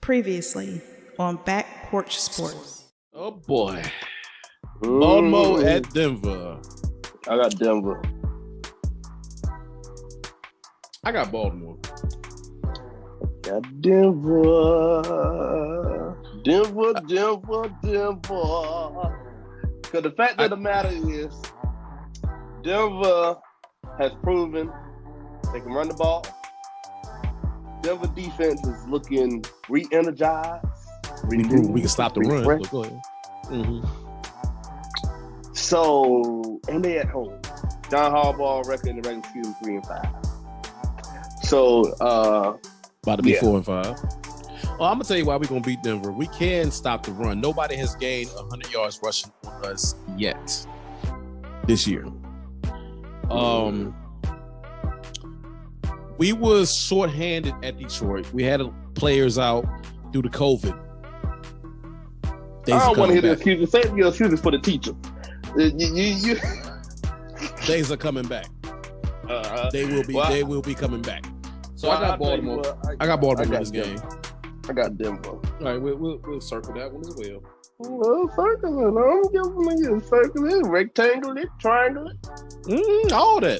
Previously on Back Porch Sports. Oh boy. Baltimore at Denver. I got Denver. I got Baltimore. Got Denver. Denver. Because the fact of the matter is, Denver has proven they can run the ball. Denver defense is looking re-energized. We can stop the run. So go ahead. Mm-hmm. So, and they at home. John Harbaugh record in the regular season 3-5. So, about to be 4-5. Well, I'm gonna tell you why we're gonna beat Denver. We can stop the run. Nobody has gained 100 yards rushing on us yet this year. We was shorthanded at Detroit. We had players out due to COVID. I don't want to hear the excuses. Save your excuses for the teacher. You. Days are coming back. They will be coming back. So I got Baltimore. I got Baltimore in this game. I got Denver. All right, we'll circle that one as well. Well, circle it. I'm giving you circle it, rectangle it, triangle it. All that.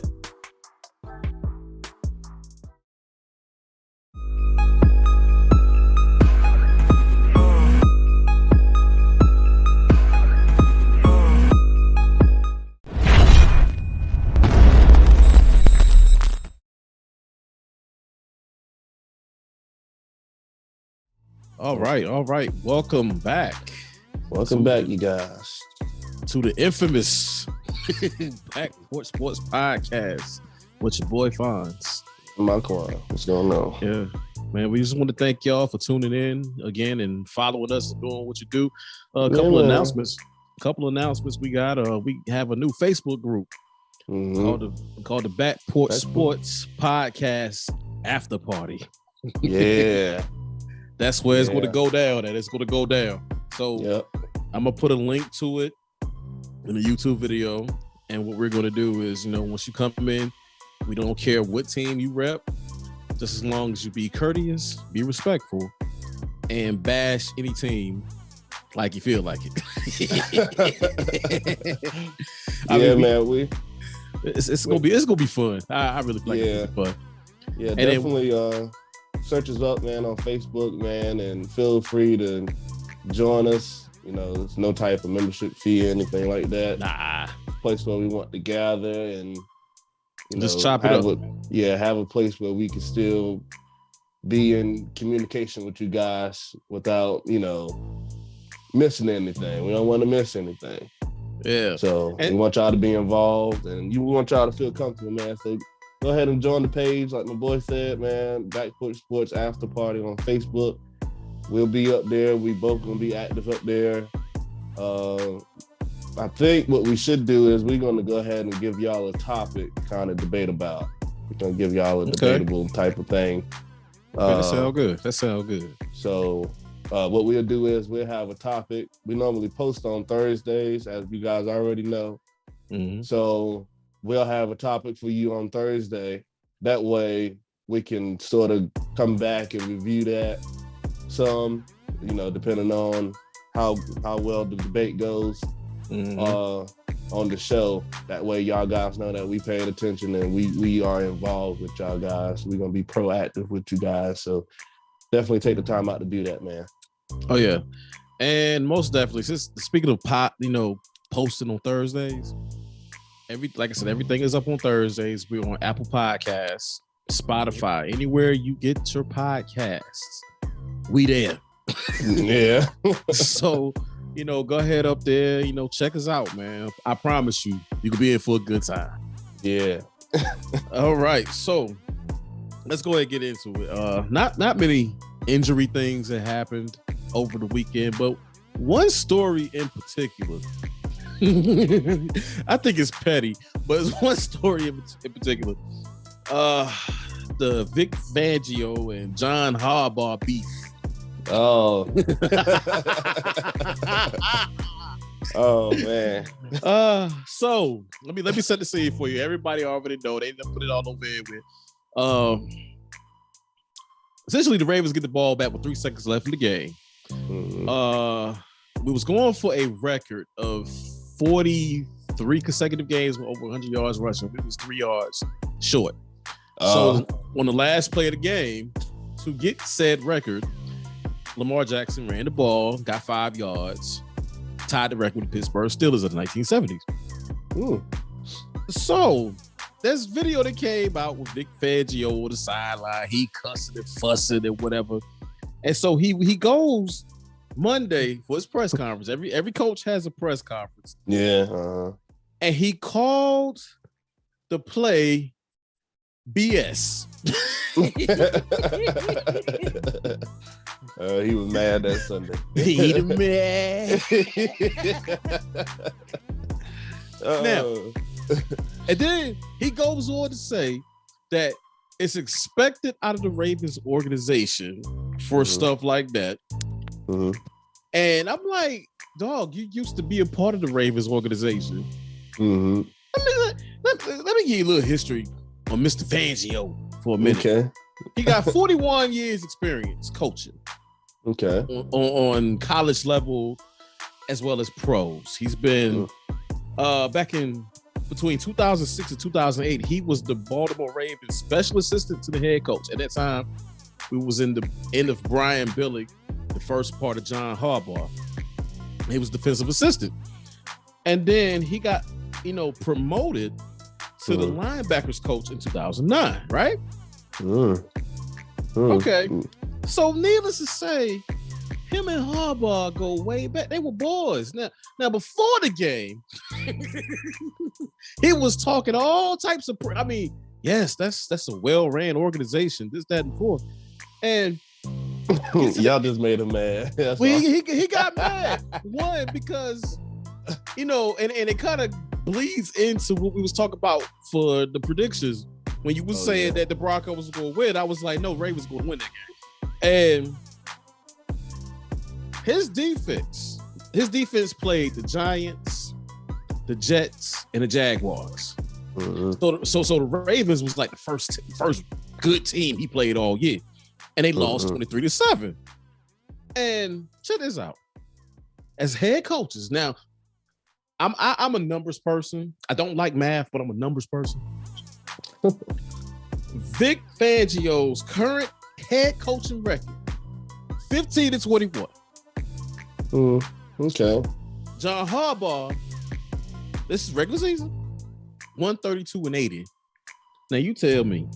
All right. Welcome back. Welcome back, you guys, to the infamous Back Porch Sports Podcast with your boy Fonz and Quan. What's going on? Yeah, man. We just want to thank y'all for tuning in again and following us and doing what you do. A couple of announcements. We got. We have a new Facebook group called the Back Porch Sports Podcast After Party. Yeah. That's where it's going to go down. It's going to go down. So I'm going to put a link to it in the YouTube video. And what we're going to do is, once you come in, we don't care what team you rep, just as long as you be courteous, be respectful, and bash any team like you feel like it. It's gonna be fun. I really like it. But yeah, definitely. Search us up, man, on Facebook, man, and feel free to join us. There's no type of membership fee or anything like that. Nah. Place where we want to gather and just chop it up. Have a place where we can still be in communication with you guys without, missing anything. We don't want to miss anything. Yeah. So we want y'all to be involved and we want y'all to feel comfortable, man. So go ahead and join the page, like my boy said, man. Back Porch Sports After Party on Facebook. We'll be up there. We both gonna be active up there. I think what we should do is we're gonna go ahead and give y'all a topic to kind of debate about. We're gonna give y'all a debatable type of thing. That sounds good. So what we'll do is we'll have a topic. We normally post on Thursdays, as you guys already know. Mm-hmm. So we'll have a topic for you on Thursday. That way we can sort of come back and review that some, depending on how well the debate goes on the show. That way y'all guys know that we paid attention and we are involved with y'all guys. We're going to be proactive with you guys. So definitely take the time out to do that, man. Oh, yeah. And most definitely, speaking of posting on Thursdays, like I said, everything is up on Thursdays. We're on Apple Podcasts, Spotify, anywhere you get your podcasts. We there. Yeah. So, go ahead up there, check us out, man. I promise you can be in for a good time. Yeah. All right. So let's go ahead and get into it. Not many injury things that happened over the weekend, but one story in particular. I think it's petty, but it's one story in particular. The Vic Fangio and John Harbaugh beef. Oh. Oh man. So let me set the scene for you. Everybody already know. They put it all over here with. essentially the Ravens get the ball back with 3 seconds left in the game. We was going for a record of 43 consecutive games with over 100 yards rushing. It was 3 yards short. So on the last play of the game, to get said record, Lamar Jackson ran the ball, got 5 yards, tied the record with the Pittsburgh Steelers of the 1970s. So there's video that came out with Vic Fangio on the sideline. He cussing and fussing and whatever. And so he goes Monday for his press conference. Every coach has a press conference. Yeah. And he called the play BS. He was mad that Sunday. He the man. Now, and then he goes on to say that it's expected out of the Ravens organization for stuff like that. And I'm like, dog, you used to be a part of the Ravens organization. Let me give you a little history on Mr. Fangio for a minute. Okay. He got 41 years experience coaching. Okay. On college level as well as pros. He's been back in between 2006 and 2008, he was the Baltimore Ravens special assistant to the head coach. At that time, we was in the end of Brian Billick, the first part of John Harbaugh. He was defensive assistant. And then he got, promoted to the linebackers coach in 2009, right? Okay. So needless to say, him and Harbaugh go way back. They were boys. Now before the game, he was talking all types of. Yes, that's a well-ran organization. This, that, and fourth. And y'all just made him mad. He got mad. One, because and it kind of bleeds into what we was talking about for the predictions. When you was saying that the Broncos was going to win, I was like, no, Ray was going to win that game. And his defense played the Giants, the Jets, and the Jaguars. So the Ravens was like the first good team he played all year, and they lost 23-7. And check this out: as head coaches, now I'm a numbers person. I don't like math, but I'm a numbers person. Vic Fangio's current head coaching record: 15-21. Okay. John Harbaugh, this is regular season, 132-80. Now you tell me,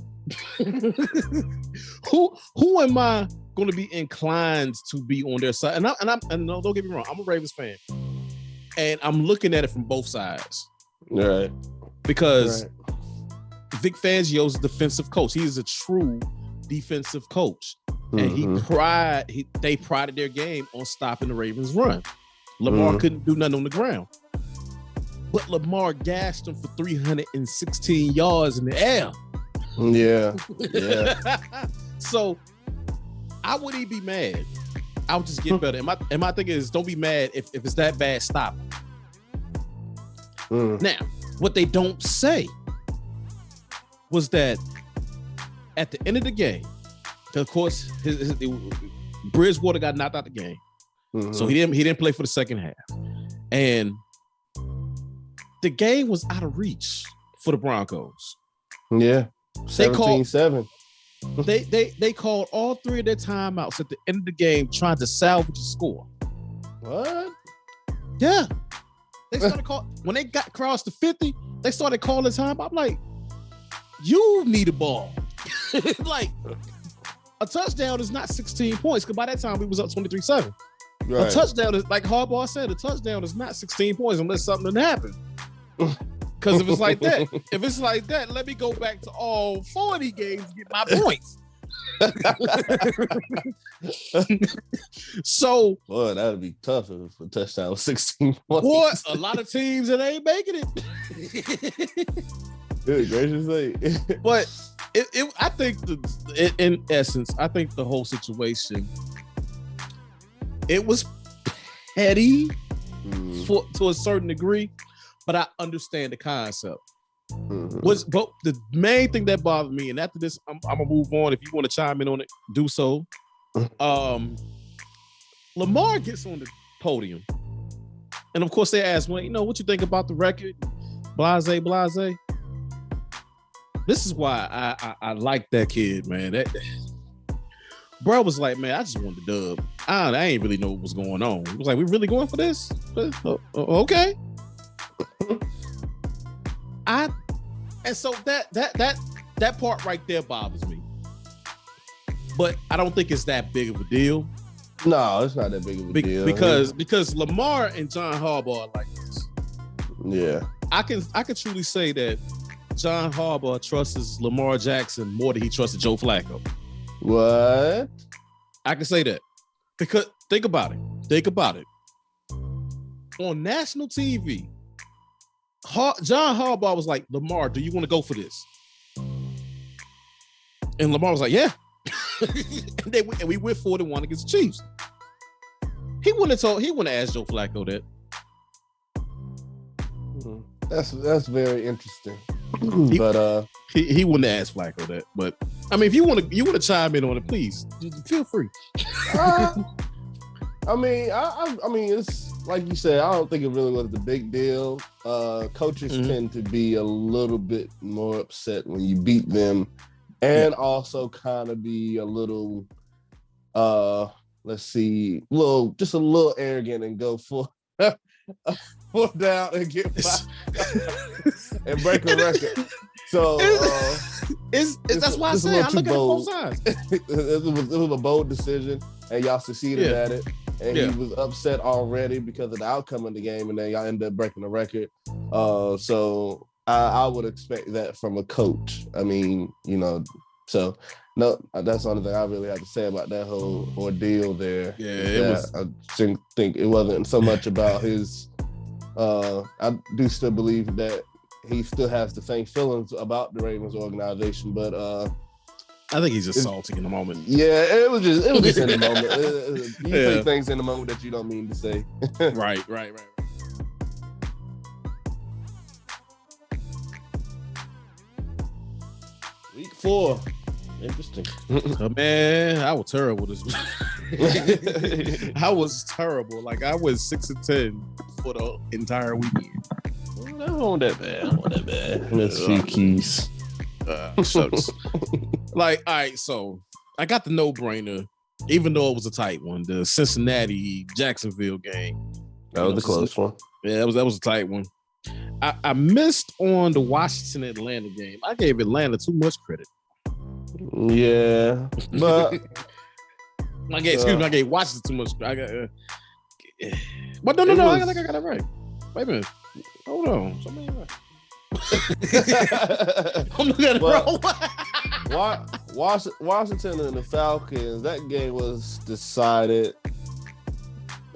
who am I going to be inclined to be on their side? And no, don't get me wrong, I'm a Ravens fan, and I'm looking at it from both sides. Right. Because Vic Fangio's a defensive coach. He is a true defensive coach. And they prided their game on stopping the Ravens' run. Lamar couldn't do nothing on the ground. But Lamar gashed him for 316 yards in the air. Yeah. So I wouldn't even be mad. I would just get better. And my thing is, don't be mad if it's that bad, stop him. Now, what they don't say was that at the end of the game, of course, Bridgewater got knocked out the game, so he didn't play for the second half, and the game was out of reach for the Broncos. Yeah, 17-7. They called all three of their timeouts at the end of the game, trying to salvage the score. What? Yeah, they started when they got across the 50. They started calling time. I'm like, you need a ball, like. A touchdown is not 16 points, because by that time we was up 23-7. Right. A touchdown is, like Harbaugh said, a touchdown is not 16 points unless something happened. Because if it's like that, let me go back to all 40 games to get my points. So, boy, that would be tough if a touchdown was 16 points. Boy, a lot of teams that ain't making it. Good gracious. But I think in essence, I think the whole situation, it was petty to a certain degree, but I understand the concept. But the main thing that bothered me, and after this, I'm gonna move on. If you want to chime in on it, do so. Lamar gets on the podium, and of course they ask, well, what you think about the record? Blase. This is why I like that kid, man. That bro was like, man, I just wanted the dub. I ain't really know what was going on. He was like, we really going for this? Okay. And so that part right there bothers me. But I don't think it's that big of a deal. No, it's not that big of a deal. Because Lamar and John Harbaugh are like this. Yeah. I can truly say that John Harbaugh trusts Lamar Jackson more than he trusted Joe Flacco. What? I can say that. Because think about it. On national TV, John Harbaugh was like, Lamar, do you want to go for this? And Lamar was like, yeah. and we went 4-1 against the Chiefs. He wouldn't have asked Joe Flacco that. That's very interesting. But he wouldn't have asked Flacco that. But I mean, if you want to chime in on it, please feel free. I mean, it's like you said. I don't think it really was a big deal. Coaches tend to be a little bit more upset when you beat them, and also kind of be a little, just a little arrogant and go for down and get and break a record. So that's why I say I look at both sides. It was a bold decision, and y'all succeeded at it. And he was upset already because of the outcome of the game, and then y'all ended up breaking the record. So I would expect that from a coach. I mean, so no, that's the only thing I really have to say about that whole ordeal there. Yeah, I think it wasn't so much about his. I do still believe that he still has the same feelings about the Ravens organization, but I think he's just salty in the moment. Yeah, it was just in the moment. You say things in the moment that you don't mean to say. Right. Week 4. Interesting. Man, I was terrible this week. I was terrible. Like I was 6-10 for the entire weekend. I wasn't that bad. Let's see keys. Shucks. Like, all right, so I got the no-brainer, even though it was a tight one. The Cincinnati-Jacksonville game. That was a close one. Yeah, that was a tight one. I missed on the Washington-Atlanta game. I gave Atlanta too much credit. Yeah, but I gave Washington too much. But no, I got it right. Wait a minute. Hold on. Somebody right. I'm looking at it wrong. Washington and the Falcons, that game was decided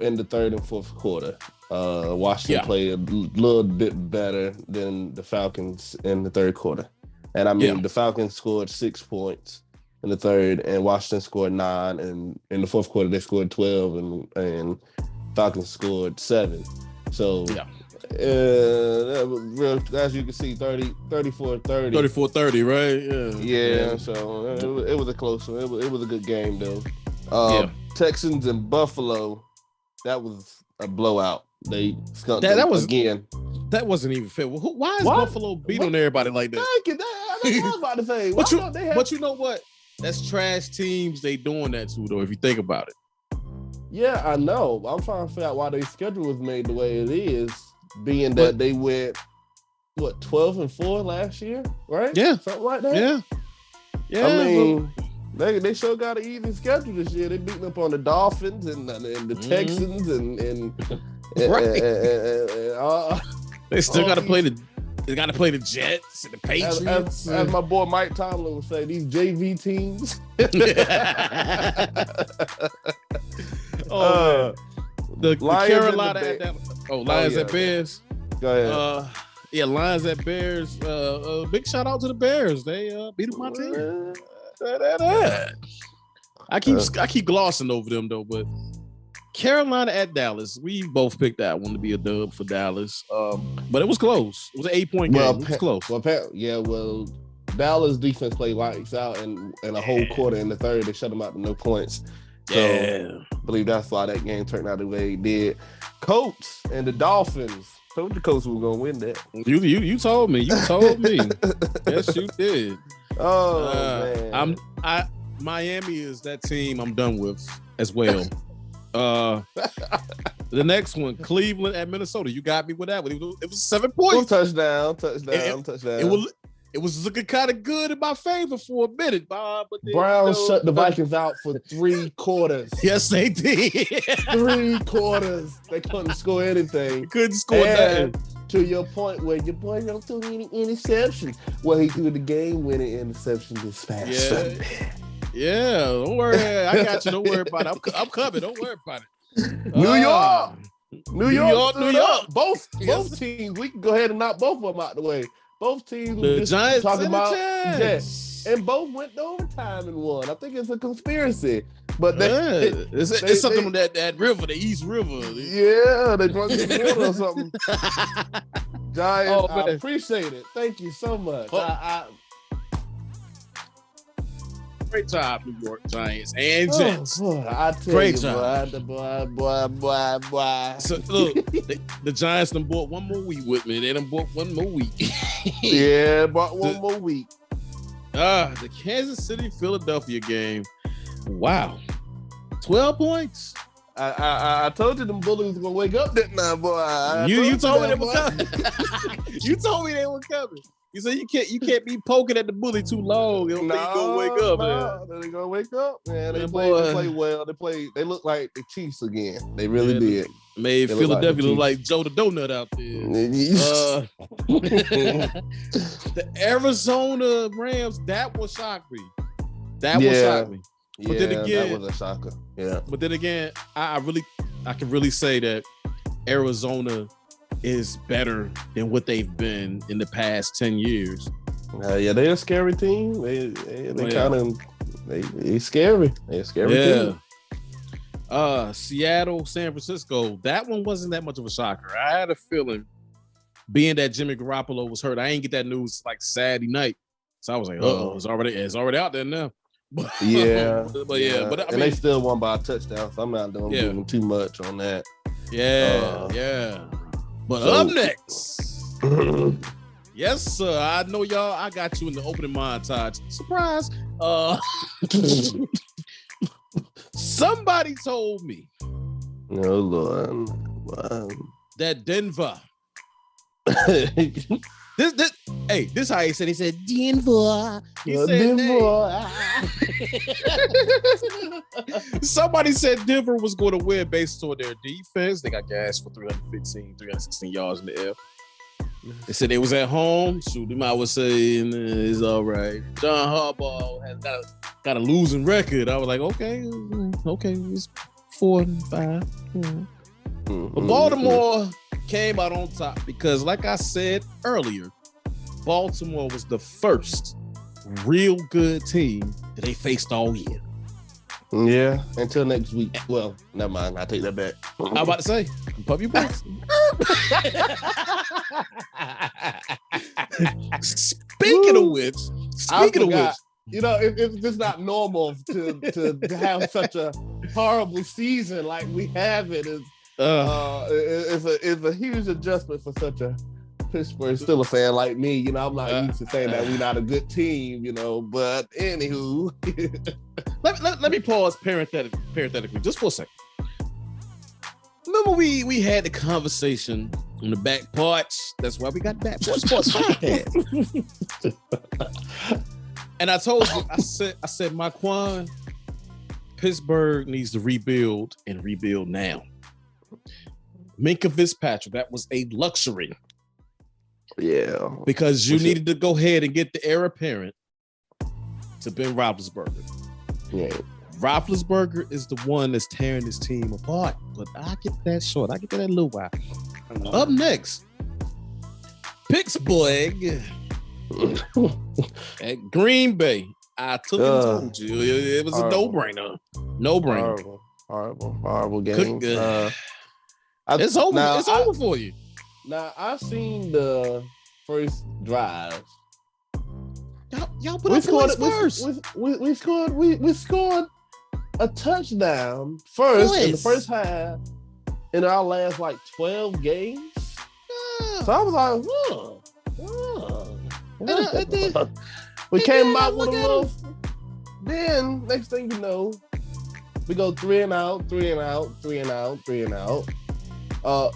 in the third and fourth quarter. Washington played a little bit better than the Falcons in the third quarter. And I mean, the Falcons scored 6 points in the third, and Washington scored 9. And in the fourth quarter, they scored 12, and Falcons scored 7. So, that was real, as you can see, 34-30. 34-30, right? Yeah. So it was a close one. It was a good game, though. Texans and Buffalo, that was a blowout. They skunked them again. That wasn't even fair. Why is Buffalo beat on everybody like that? That's what I was about to say. But you know what? That's trash teams. They doing that too, though, if you think about it. Yeah, I know. I'm trying to figure out why their schedule was made the way it is, being that they went, 12-4 last year, right? Yeah. Something like that? Yeah. I mean, they sure got an easy schedule this year. They beating up on the Dolphins and the Texans and right. They still got to play the Jets and the Patriots. As my boy Mike Tomlin would say, these JV teams. The Carolina Lions at Bears. Go ahead. Lions at Bears. Big shout out to the Bears. They beat up my team. I keep glossing over them though, but Carolina at Dallas. We both picked that one to be a dub for Dallas. But it was close. It was an 8-point game. It was close. Well, Dallas defense played lights out in a whole quarter in the third. They shut them out to no points. So I believe that's why that game turned out the way it did. Colts and the Dolphins. Told the Colts we were gonna win that. You told me. You told me. Yes, you did. Oh man. Miami is that team I'm done with as well. The next one, Cleveland at Minnesota. You got me with that one. It was 7 points. Touchdown. It was looking kind of good in my favor for a minute, Bob. But Browns shut the Vikings out for 3 quarters. Yes, they did. 3 quarters. They couldn't score anything. Couldn't score nothing. To your point where your boy don't throw any interceptions. Well, he threw the game-winning interception this past Sunday. Yeah, don't worry. I got you. Don't worry about it. I'm coming. Don't worry about it. New York. Both Yes. teams. We can go ahead and knock both of them out the way. Both teams The just Giants talking and about the Jets. and both went to overtime and won. I think it's a conspiracy, but it's something on that river, the East River. Yeah, they drunk some water or something. Giants, I appreciate it. Thank you so much. Great job, New York Giants and Jets. I tell Great you, job. Boy. So look, the Giants done bought one more week with me. They done bought one more week. Yeah, bought one more week. The Kansas City Philadelphia game. Wow, 12 points. I told you them bullies were gonna wake up, didn't I, boy? You told me they were coming. You told me they were coming. You said you can't be poking at the bully too long. You don't think you're gonna wake up, man. They're gonna wake up, man. They play well. They look like the Chiefs again. They really did. Made Philadelphia look like Joe the Donut out there. The Arizona Rams, that will shock me. That will shock me. But then again, that was a shocker. Yeah. But then again, I can really say that Arizona is better than what they've been in the past 10 years. They're a scary team. They scary. They're a scary team. Seattle, San Francisco. That one wasn't that much of a shocker. I had a feeling, being that Jimmy Garoppolo was hurt, I ain't get that news like Saturday night, so I was like, it's already out there now. But I mean, they still won by a touchdown. So I'm not doing giving too much on that. But up next, yes, sir. I know y'all. I got you in the opening montage. Surprise! Somebody told me. Oh Lord! Wow. That Denver. This how he said. He said Denver. He said Denver. Somebody said Denver was going to win based on their defense. They got gas for 316 yards in the air. They said they was at home. Shoot, they might well say it's all right. John Harbaugh has got a losing record. I was like, okay, it's 4-5. But Baltimore came out on top because, like I said earlier, Baltimore was the first real good team that they faced all year. Yeah, until next week. Well, never mind. I take that back. I'm about to say, pump your brakes. Speaking of which, you know, it's not normal to have such a horrible season like we have it. It's a huge adjustment for such a Pittsburgh Steelers fan like me. You know, I'm not used to saying that we're not a good team, you know, but anywho. let me pause parenthetically just for a second. Remember we had the conversation on the back porch. That's why we got back porch podcast. And I told you, I said, my Quan, Pittsburgh needs to rebuild and rebuild now. Minka Fitzpatrick, that was a luxury. Yeah. Because you needed to go ahead and get the heir apparent to Ben Roethlisberger. Yeah. Roethlisberger is the one that's tearing this team apart. But I get that short. I get that in a little while. Up next, Pittsburgh at Green Bay. I took and told you. It was a no-brainer. No-brainer. Horrible game. It's over. It's over for you. Now I seen the first drive. Y'all put up points first. We scored a touchdown first in the first half in our last like 12 games. Yeah. So I was like, we came out with a little. Then next thing you know, we go 3 and out.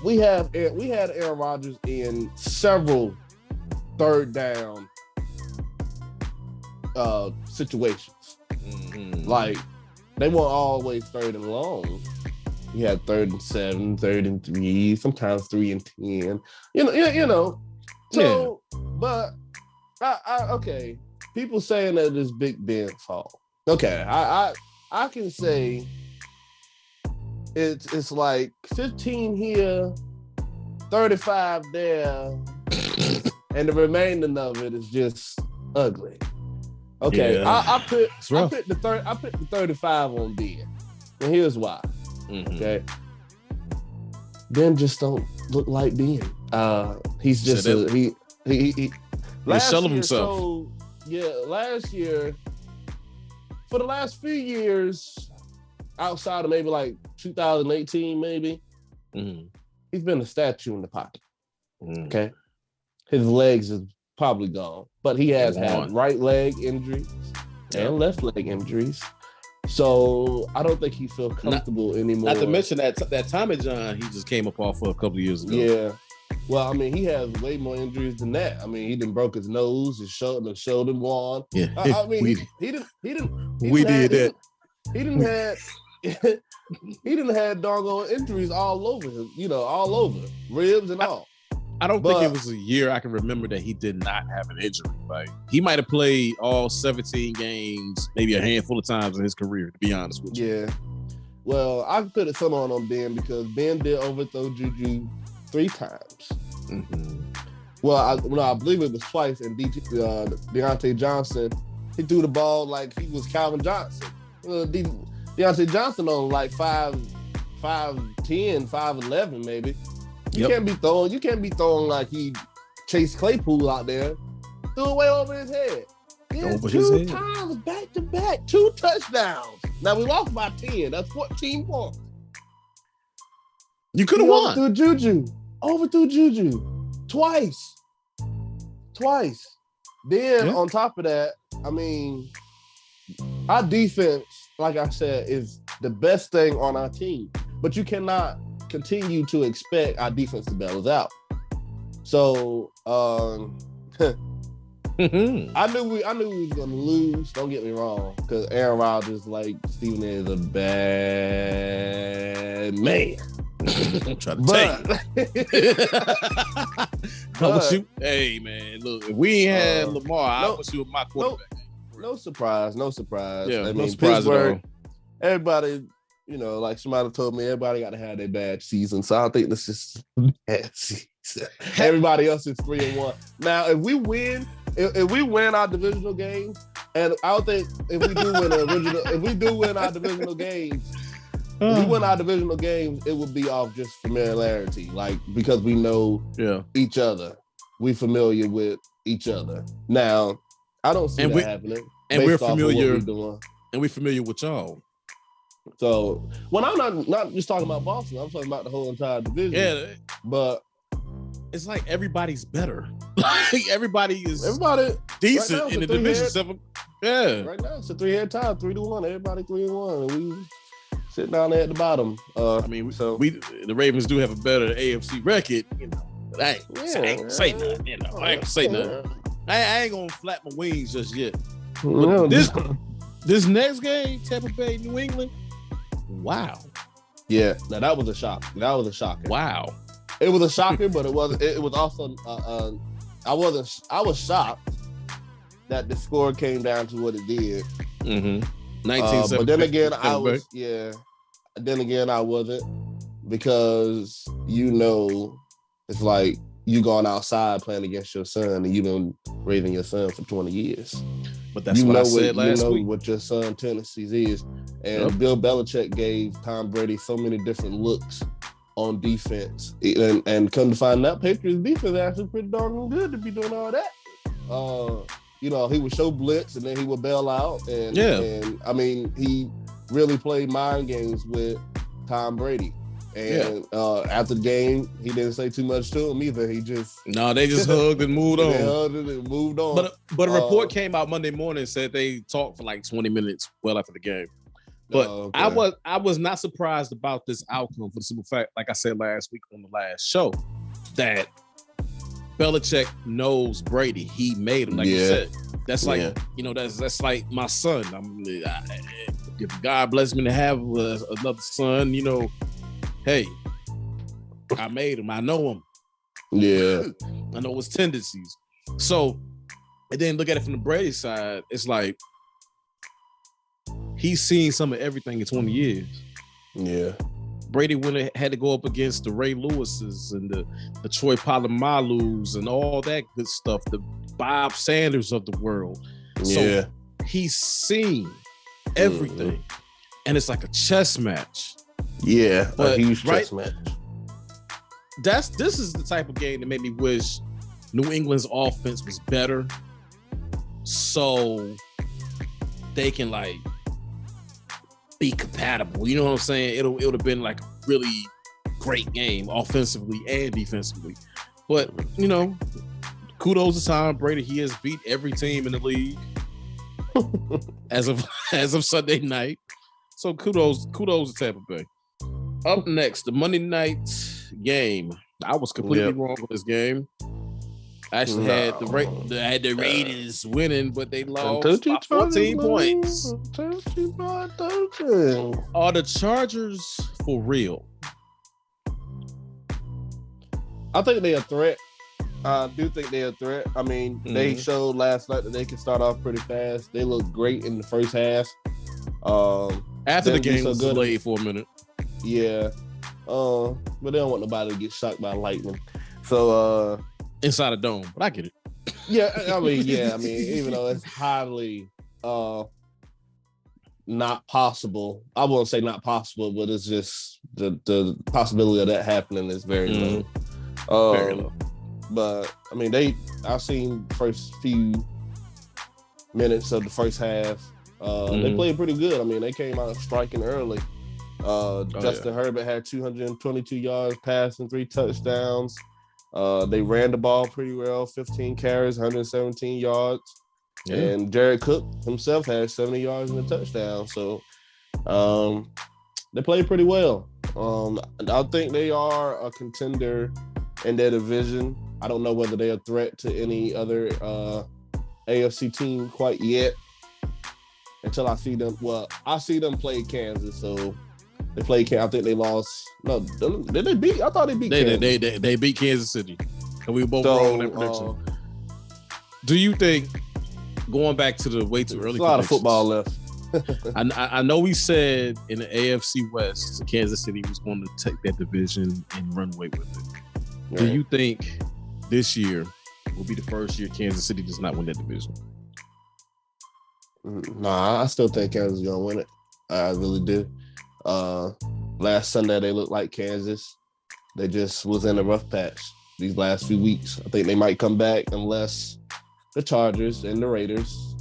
We had Aaron Rodgers in several third down situations. Mm-hmm. Like they weren't always third and long. You had 3rd and 7, 3rd and 3, sometimes 3 and 10. You know. So, yeah. But I okay. People saying that it's Big Ben's fault. Okay, I can say it's like 15 here, 35 there, and the remaining of it is just ugly. Okay, yeah. I put the 35 on Ben, and here's why. Mm-hmm. Okay, Ben just don't look like Ben. He's just he shell of himself. So, yeah, last year, for the last few years, outside of maybe like 2018, maybe, he's been a statue in the pocket. Okay, his legs is probably gone, but he has had right leg injuries and left leg injuries. So I don't think he feels comfortable anymore. Not to mention that Tommy John he just came up off for a couple of years ago. Yeah. Well, I mean, he has way more injuries than that. I mean, he done broke his nose, his shoulder one. Yeah. I mean, he didn't had doggone injuries all over him, all over, ribs and all. I don't think it was a year I can remember that he did not have an injury. Like he might have played all 17 games, maybe a handful of times in his career, to be honest with you. Yeah. Well, I put it some on Ben because Ben did overthrow Juju 3 times. Mm-hmm. Well, I believe it was twice. And Deontay Johnson, he threw the ball like he was Calvin Johnson. Deontay Johnson on like 5'10", 5'11", maybe. You can't be throwing like he Chase Claypool out there. Threw it way over his head. Yeah, over 2 times back to back, 2 touchdowns. Now we lost by 10. That's 14 points. You could have won. Overthrew Juju twice. Then on top of that, I mean, our defense, like I said, is the best thing on our team. But you cannot continue to expect our defense to bail us out. So I knew we was gonna lose. Don't get me wrong, because Aaron Rodgers, like Stephen A, is a bad man. I'm trying to tell you. Hey man, look, if we ain't had Lamar, I would shoot my quarterback. No surprise. Yeah, I mean, no surprise at all. Everybody, like somebody told me, everybody got to have their bad season. So I think this is bad season. Everybody else is 3-1. Now, if we win our divisional games, and I don't think if we do win our divisional games, it would be off just familiarity, like because we know each other, we familiar with each other. Now, I don't see that happening, and we're familiar. And we're familiar with y'all. So, when I'm not just talking about Boston, I'm talking about the whole entire division. Yeah, but it's like everybody's better. Like everybody decent right in the division. Yeah, right now it's a 3-head tie, 3-1. Everybody 3-1, and we sit down there at the bottom. The Ravens do have a better AFC record, But I ain't gonna say nothing. I ain't gonna say nothing. I ain't gonna flap my wings just yet. But this next game, Tampa Bay, New England. Wow. Yeah. Now that was a shock. Wow. It was a shocker, but it was also I was shocked that the score came down to what it did. Mm-hmm. But then again, I wasn't, because it's like you going outside playing against your son, and you've been raising your son for 20 years. But that's what I said last week. You know what your son tendencies is. And Bill Belichick gave Tom Brady so many different looks on defense. And come to find out, Patriots defense actually pretty darn good to be doing all that. You know, he would show blitz and then he would bail out. And I mean, he really played mind games with Tom Brady. And after the game, he didn't say too much to him either. He just they just hugged and moved on. They hugged and moved on. But a report came out Monday morning and said they talked for like 20 minutes well after the game. But I was not surprised about this outcome for the simple fact, like I said last week on the last show, that Belichick knows Brady. He made him, like you said. That's like that's like my son. If God bless me to have another son, hey, I made him. I know him. Yeah. I know his tendencies. So, and then look at it from the Brady side. It's like he's seen some of everything in 20 years. Yeah. Brady had to go up against the Ray Lewises and the Troy Palomalus and all that good stuff, the Bob Sanders of the world. So he's seen everything. And it's like a chess match. Yeah, but, a huge chess match. This is the type of game that made me wish New England's offense was better, so they can like be compatible. You know what I'm saying? It would have been like a really great game offensively and defensively. But kudos to Tom Brady. He has beat every team in the league as of Sunday night. So kudos to Tampa Bay. Up next, the Monday night game. I was completely wrong with this game. I actually had the Raiders winning, but they lost by 14 points. Are the Chargers for real? I think they're a threat. I do think they're a threat. I mean, they showed last night that they can start off pretty fast. They looked great in the first half. After the game was delayed for a minute. Yeah. But they don't want nobody to get shocked by lightning. So inside a dome, but I get it. I mean, even though it's highly not possible. I won't say not possible, but it's just the possibility of that happening is very low. Very low. But I mean, I've seen the first few minutes of the first half. They played pretty good. I mean, they came out striking early. Justin Herbert had 222 yards passing, 3 touchdowns. They ran the ball pretty well, 15 carries, 117 yards. Yeah. And Jared Cook himself had 70 yards and a touchdown. So they played pretty well. I think they are a contender in their division. I don't know whether they're a threat to any other AFC team quite yet until I see them. Well, I see them play Kansas, so they played Kansas. I think they lost. No, did they beat? I thought they beat Kansas. They beat Kansas City. And we were both wrong on that prediction. Do you think, going back to the way too early, a lot of football left. I know we said in the AFC West, Kansas City was going to take that division and run away with it. Right. Do you think this year will be the first year Kansas City does not win that division? Nah, I still think Kansas is going to win it. I really do. Last Sunday, they looked like Kansas. They just was in a rough patch these last few weeks. I think they might come back unless the Chargers and the Raiders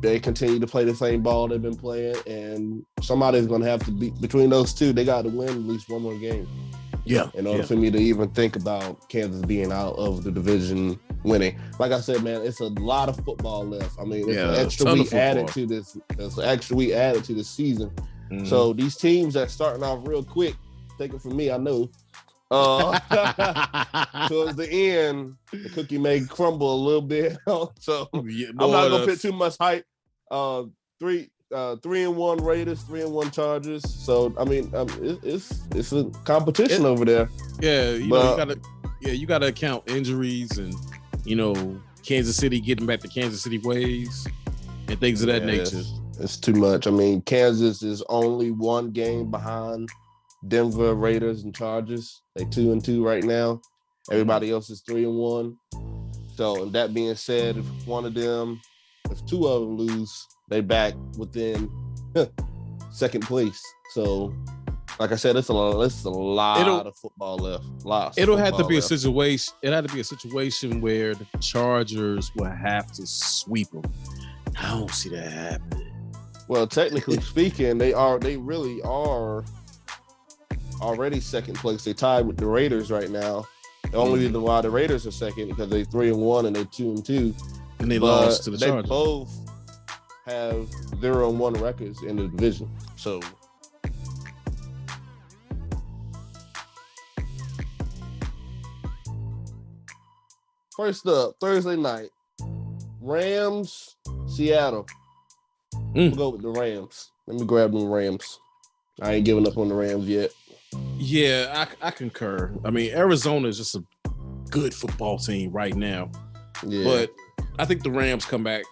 they continue to play the same ball they've been playing, and somebody's going to have to beat between those two. They got to win at least one more game. Yeah. In order for me to even think about Kansas being out of the division winning. Like I said, man, it's a lot of football left. I mean, it's an extra week added to this. It's an extra week added to this season. Mm-hmm. So these teams that starting off real quick, take it from me, I know. Towards the end, the cookie may crumble a little bit. So I'm not gonna put too much hype. 3-1 Raiders, 3-1 Chargers. So I mean, it's a competition over there. Yeah, you gotta account injuries and Kansas City getting back to Kansas City ways and things of that nature. It's too much. I mean, Kansas is only one game behind Denver, Raiders, and Chargers. They 2-2 right now. Everybody else is 3-1. So that being said, if two of them lose, they back within second place. So, like I said, it's a lot of football left. It'll have to be a situation. It had to be a situation where the Chargers will have to sweep them. I don't see that happening. Well, technically speaking, they really are already second place. They tied with the Raiders right now. The only reason why the Raiders are second because they're 3-1 and they're 2-2, and they lost to the Chargers. They both have 0-1 records in the division. So. First up, Thursday night, Rams, Seattle. We'll go with the Rams. Let me grab them Rams. I ain't giving up on the Rams yet. Yeah, I concur. I mean, Arizona is just a good football team right now. Yeah. But I think the Rams come back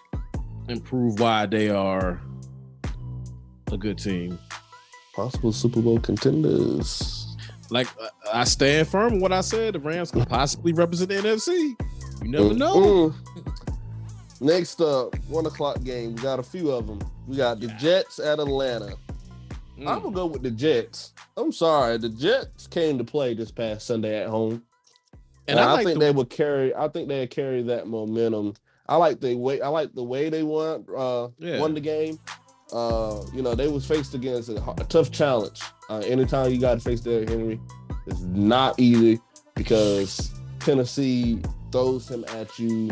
and prove why they are a good team. Possible Super Bowl contenders. Like, I stand firm on what I said. The Rams could possibly represent the NFC. You never know. Next up, 1:00 game. We got a few of them. We got the Jets at Atlanta. I'm going to go with the Jets. I'm sorry. The Jets came to play this past Sunday at home. And I think they would carry that momentum. I like the way they won the game. They was faced against a tough challenge. Anytime you got to face Derrick Henry, it's not easy because Tennessee throws him at you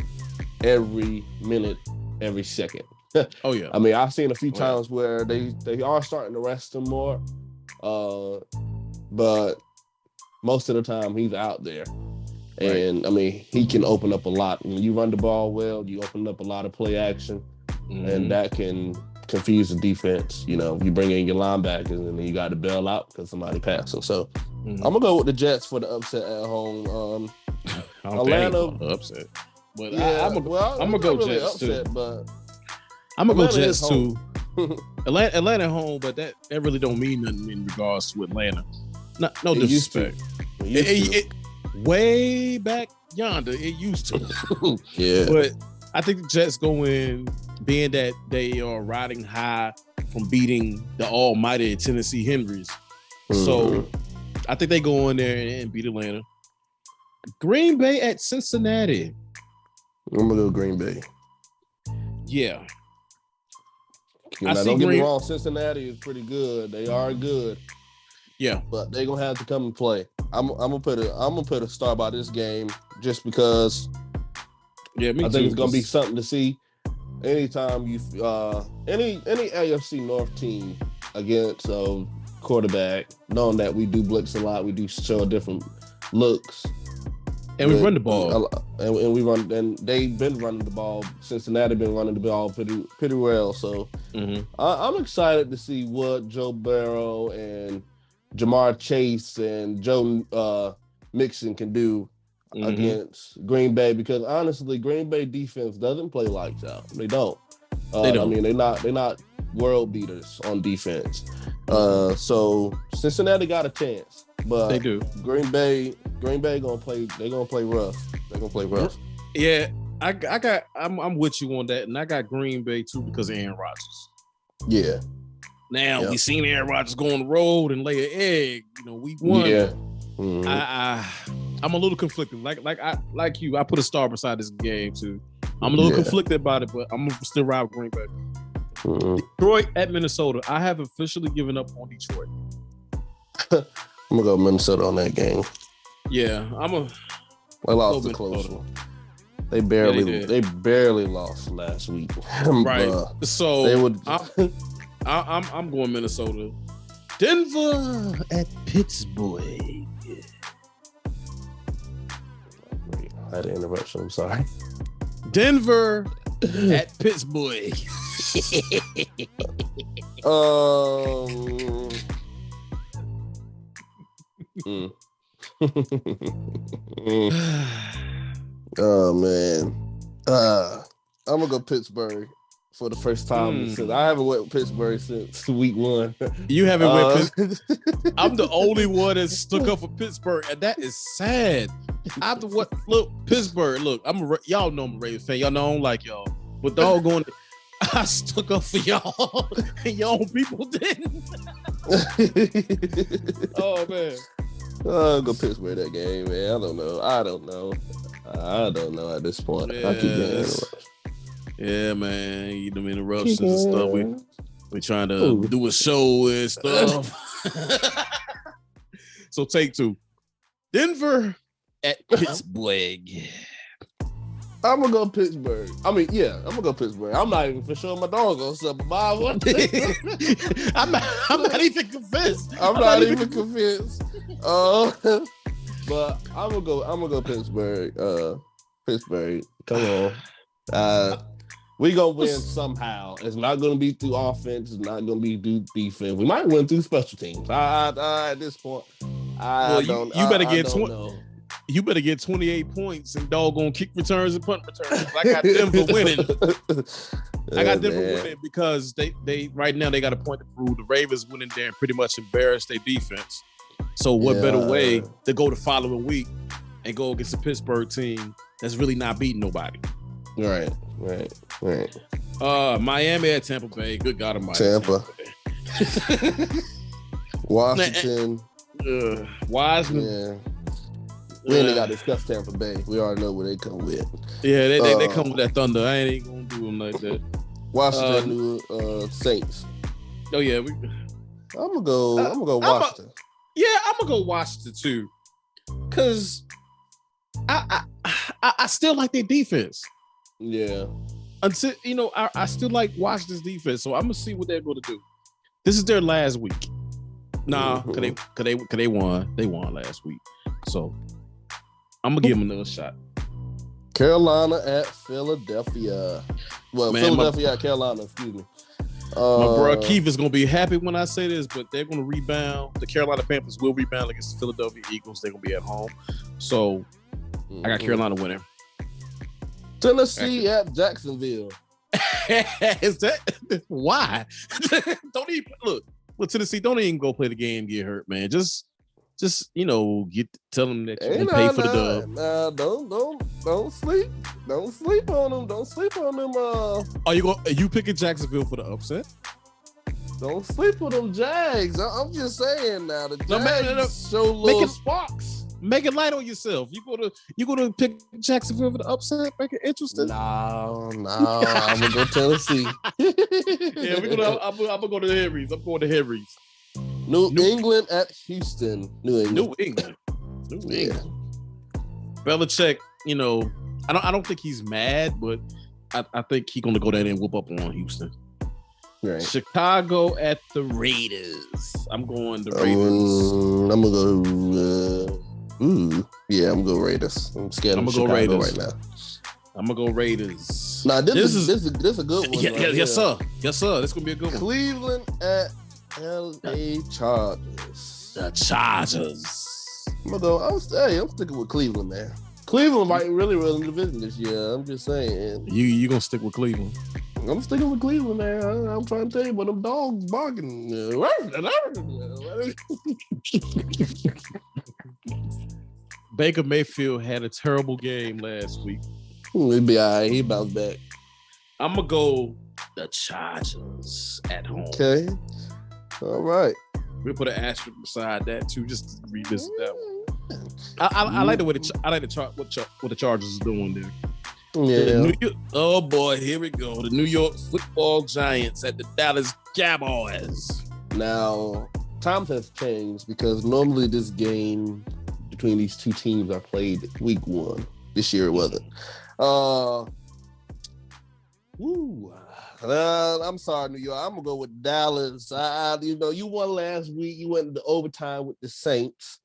every minute, every second. Oh yeah. I mean, I've seen a few times where they are starting to rest him more, but most of the time he's out there. And I mean, he can open up a lot. When you run the ball well, you open up a lot of play action, and that can confuse the defense. You know, you bring in your linebackers and then you got to bail out because somebody passing. So I'm gonna go with the Jets for the upset at home. Atlanta upset, but yeah, I'm gonna go Jets upset, too. But I'm gonna go Jets too. Atlanta home, but that really don't mean nothing in regards to Atlanta. No disrespect. It way back yonder, it used to. Yeah. But I think the Jets go in, being that they are riding high from beating the almighty Tennessee Henrys. So I think they go in there and beat Atlanta. Green Bay at Cincinnati. I'm gonna go Green Bay. Yeah. Don't get me wrong, Cincinnati is pretty good. They are good. Yeah. But they're gonna have to come and play. I'm gonna put a star by this game just because I think it's gonna be something to see. Anytime you any AFC North team against a quarterback, knowing that we do blitz a lot, we do show different looks. And we run the ball. And we run, and they've been running the ball. Cincinnati been running the ball pretty well. So I'm excited to see what Joe Burrow and Jamar Chase and Joe Mixon can do against Green Bay, because honestly, Green Bay defense doesn't play lights out. They don't. They don't. I mean, they're not world beaters on defense. So Cincinnati got a chance, but they do. Green Bay gonna play. They're gonna play rough. They're gonna play rough. Yeah, I'm with you on that, and I got Green Bay too because of Aaron Rodgers. Yeah. Now we seen Aaron Rodgers go on the road and lay an egg. Week one. Yeah. I'm a little conflicted. Like you, I put a star beside this game too. I'm a little conflicted about it, but I'm gonna still ride with Green Bay. Detroit at Minnesota. I have officially given up on Detroit. I'm gonna go Minnesota on that game. Yeah, I lost the close one. They barely lost last week. Right. So they would. I'm going Minnesota. Denver at Pittsburgh. I had an interruption. I'm sorry. Denver at Pittsburgh. Oh man. I'm gonna go Pittsburgh for the first time since I haven't went with Pittsburgh since week one. You haven't went Pittsburgh. I'm the only one that stuck up for Pittsburgh, and that is sad After what? Look, Pittsburgh. Look, y'all know I'm a Ravens fan. Y'all know I don't like y'all, but doggone, I stuck up for y'all, and y'all people didn't. Oh man. I'll go Pittsburgh that game, man. I don't know at this point. I keep getting interruptions. Yeah, man. You know, interruptions and stuff. We trying to do a show and stuff. So take 2. Denver at Pittsburgh. I'm gonna go Pittsburgh. I'm gonna go Pittsburgh. I'm not even for sure my dog gonna sell my one. I'm not even convinced. I'm not even convinced. But I'm gonna go Pittsburgh. Pittsburgh. Come on. We gonna win somehow. It's not gonna be through offense. It's not gonna be through defense. We might win through special teams. At this point, you better get 20. You better get 28 points and doggone kick returns and punt returns. I got Denver winning. I got Denver winning because they right now they got a point to prove. The Ravens went in there and pretty much embarrassed their defense. So what better way to go the following week and go against a Pittsburgh team that's really not beating nobody? Right. Miami at Tampa Bay. Good God Almighty. Tampa. Washington. Wiseman. Yeah. We ain't got to discuss Tampa Bay. We already know where they come with. Yeah, they come with that thunder. I ain't gonna do them like that. Washington, Saints. Oh yeah, I'm gonna go Washington. I'm gonna go Washington too, cause I still like their defense. Yeah. Until I still like Washington's defense, so I'm gonna see what they're gonna do. This is their last week. Nah, cause they won. They won last week, so I'm gonna give them another shot. Carolina at Philadelphia. Well, man, Philadelphia at Carolina. Excuse me. My bro Keith is gonna be happy when I say this, but they're gonna rebound. The Carolina Panthers will rebound against the Philadelphia Eagles. They're gonna be at home, so I got Carolina winning. Tennessee at Jacksonville. Is that why? Don't even look. Well, Tennessee, don't even go play the game. Get hurt, man. Just tell them that you pay for the dub. Don't sleep. Don't sleep on them. Don't sleep on them. Are you picking Jacksonville for the upset? Don't sleep with them Jags. I'm just saying now. The Jags show little sparks. Make it light on yourself. You gonna pick Jacksonville for the upset? Make it interesting. No. I'm gonna go Tennessee. Yeah, I'm gonna go to the Henrys. I'm going to Henrys. New England at Houston. New England. Belichick, I don't think he's mad, but I think he's gonna go down and whoop up on Houston. Right. Chicago at the Raiders. I'm going the Raiders. I'm gonna go. I'm gonna go Raiders. I'm scared of Chicago right now. I'm gonna go Raiders. Nah, this is a good one. Yes, sir. Yes, sir. This is gonna be a good one. Cleveland at LA Chargers. The Chargers. I'm sticking with Cleveland, man. Cleveland might really in the division this year. I'm just saying. You gonna stick with Cleveland? I'm sticking with Cleveland, man. I'm trying to tell you, but them dogs barking. Baker Mayfield had a terrible game last week. He'll be all right. He bounced back. I'm going to go the Chargers at home. Okay. All right. We'll put an asterisk beside that, too, just to revisit that one. I like the way what the Chargers is doing there. Yeah. Oh, boy. Here we go. The New York Football Giants at the Dallas Cowboys. Now, times has changed because normally this game between these two teams are played week 1. This year it wasn't. I'm sorry, New York. I'm gonna go with Dallas. You won last week. You went into overtime with the Saints.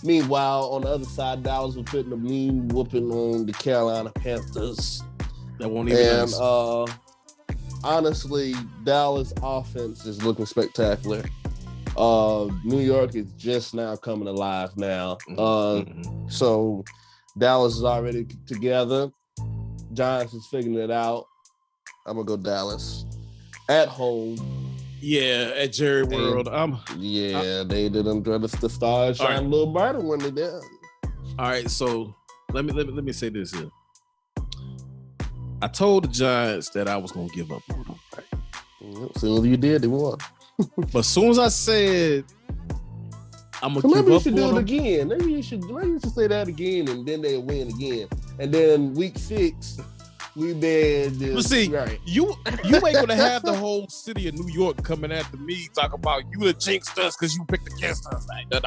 Meanwhile, on the other side, Dallas was putting a mean whooping on the Carolina Panthers. That won't even. And honestly, Dallas offense is looking spectacular. New York is just now coming alive now. So Dallas is already together. Giants is figuring it out. I'm gonna go Dallas at home. Yeah, at Jerry World. They did them. The stars shine a little brighter when they did. All All right, so let me say this here. I told the Giants that I was gonna give up on them. Right? As soon as you did, they won. But as soon as I said I'm gonna give maybe you up should on do them, it again. Maybe you should say that again, and then they win again. And then week 6, we bad. But see, right. you ain't gonna have the whole city of New York coming after me talking about you the jinxed us because you picked against us. Like, no,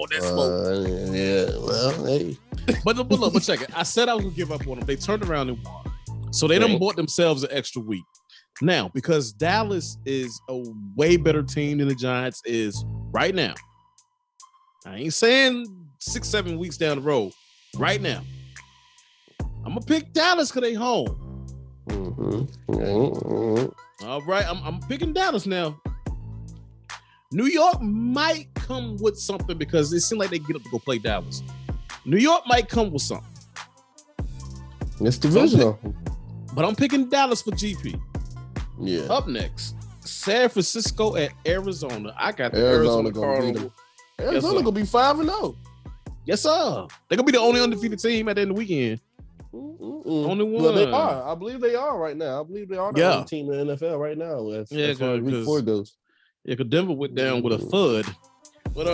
that's yeah. Well, hey. But look, but check it. I said I was gonna give up on them. They turned around and won, so they done bought themselves an extra week. Now, because Dallas is a way better team than the Giants is right now. I ain't saying 6-7 weeks down the road. Right now, I'm gonna pick Dallas because they home. All right, I'm picking Dallas now. New York might come with something because it seems like they get up to go play Dallas. New York might come with something. It's divisional. But I'm picking Dallas for GP. Yeah. Up next, San Francisco at Arizona. I got the Arizona Cardinals. Arizona gonna be 5-0. Yes, sir. They're gonna be the only undefeated team at the end of the weekend. Only one. Well, they are. I believe they are right now. I believe they are the only team in the NFL right now. As far as week 4 goes. Yeah, because Denver went down with a thud. But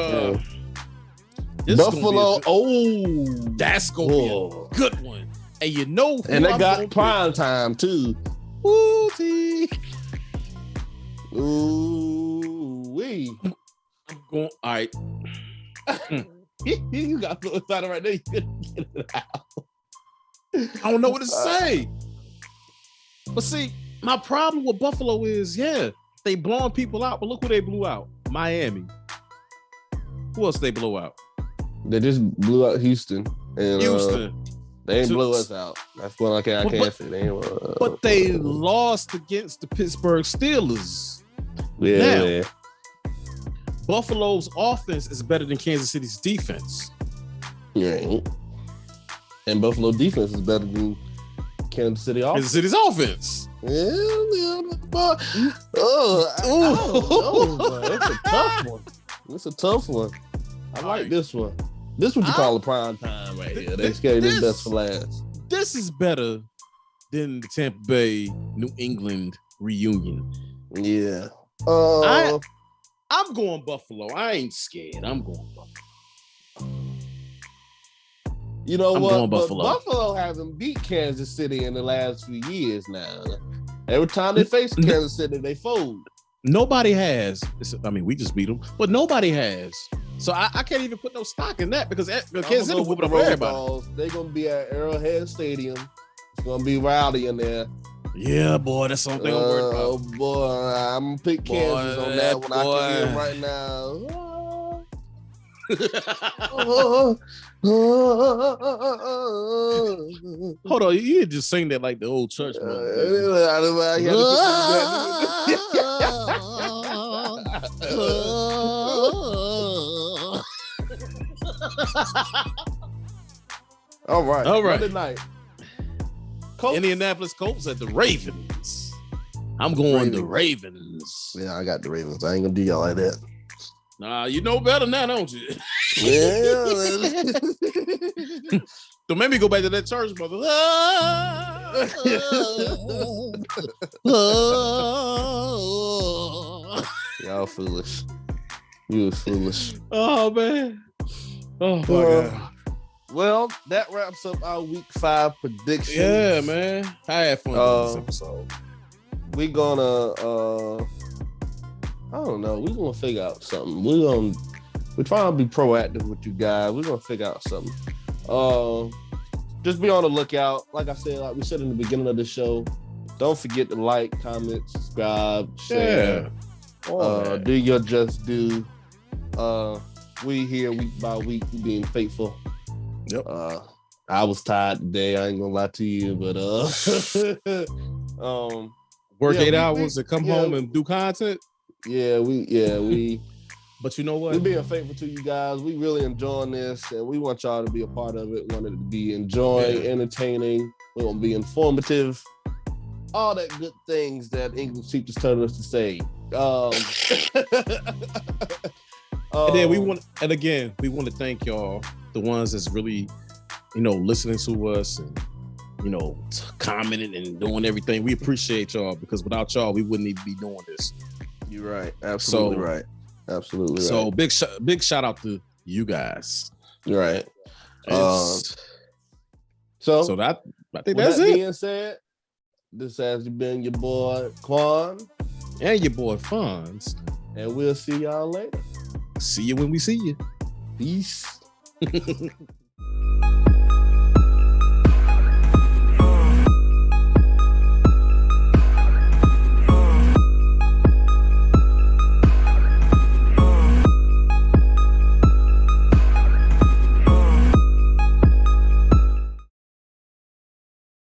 Buffalo. That's gonna be a good one. And you know who and they got prime time too. Woo-tee. Ooh-wee. I'm going. All right. You got so excited right there. You couldn't get it out. I don't know what to say. But see, my problem with Buffalo is, they blowing people out. But look who they blew out. Miami. Who else they blow out? They just blew out Houston. And, Houston. They ain't blow us out. That's what I can't say. They ain't, but they lost against the Pittsburgh Steelers. Yeah. Now, Buffalo's offense is better than Kansas City's defense. Yeah. And Buffalo defense is better than Kansas City offense. Kansas City's offense. But, it's a tough one. It's a tough one. I like this one. This is what you call a prime time right here. They scared this best for last. This is better than the Tampa Bay New England reunion. Yeah. I'm going Buffalo. I ain't scared. I'm going Buffalo. You know what? Going Buffalo. Buffalo hasn't beat Kansas City in the last few years now. Every time they face Kansas City, they fold. Nobody has. We just beat them, but nobody has. So I can't even put no stock in that because Kansas City whooping up everybody. They're going to be at Arrowhead Stadium. It's going to be rowdy in there. Yeah, boy, that's something I'm worried about. Oh, boy, I'm going to pick Kansas on that one. I can hear him right now. Hold on, you just sing that like the old church. All right. Monday night. Indianapolis Colts at the Ravens. I'm going the Ravens. Yeah, I got the Ravens. I ain't gonna do y'all like that. Nah, you know better now, don't you? Yeah. Don't make me go back to that church, brother. Y'all foolish. You was foolish. Oh, man. Oh, my God. Well, that wraps up our week 5 predictions. Yeah, man. I had fun with this episode. We gonna I don't know. We're gonna figure out something. We're trying to be proactive with you guys. We're gonna figure out something. Just be on the lookout. Like I said, like we said in the beginning of the show, don't forget to like, comment, subscribe, share. Do your just do. We here week by week, being faithful. Yep. I was tired today. I ain't gonna lie to you, but work 8 hours to come home and do content. We. But you know what? We're being faithful to you guys. We really enjoying this, and we want y'all to be a part of it. We want it to be enjoying, entertaining. We want to be informative. All that good things that English teachers tell us to say. And then we want to thank y'all, the ones that's really, listening to us and, commenting and doing everything. We appreciate y'all, because without y'all, we wouldn't even be doing this. You're right. Absolutely right. Absolutely right. So big shout out to you guys. Right. So that, I think that's it. That being said, this has been your boy Quan and your boy Fonz, and we'll see y'all later. See you when we see you. Peace.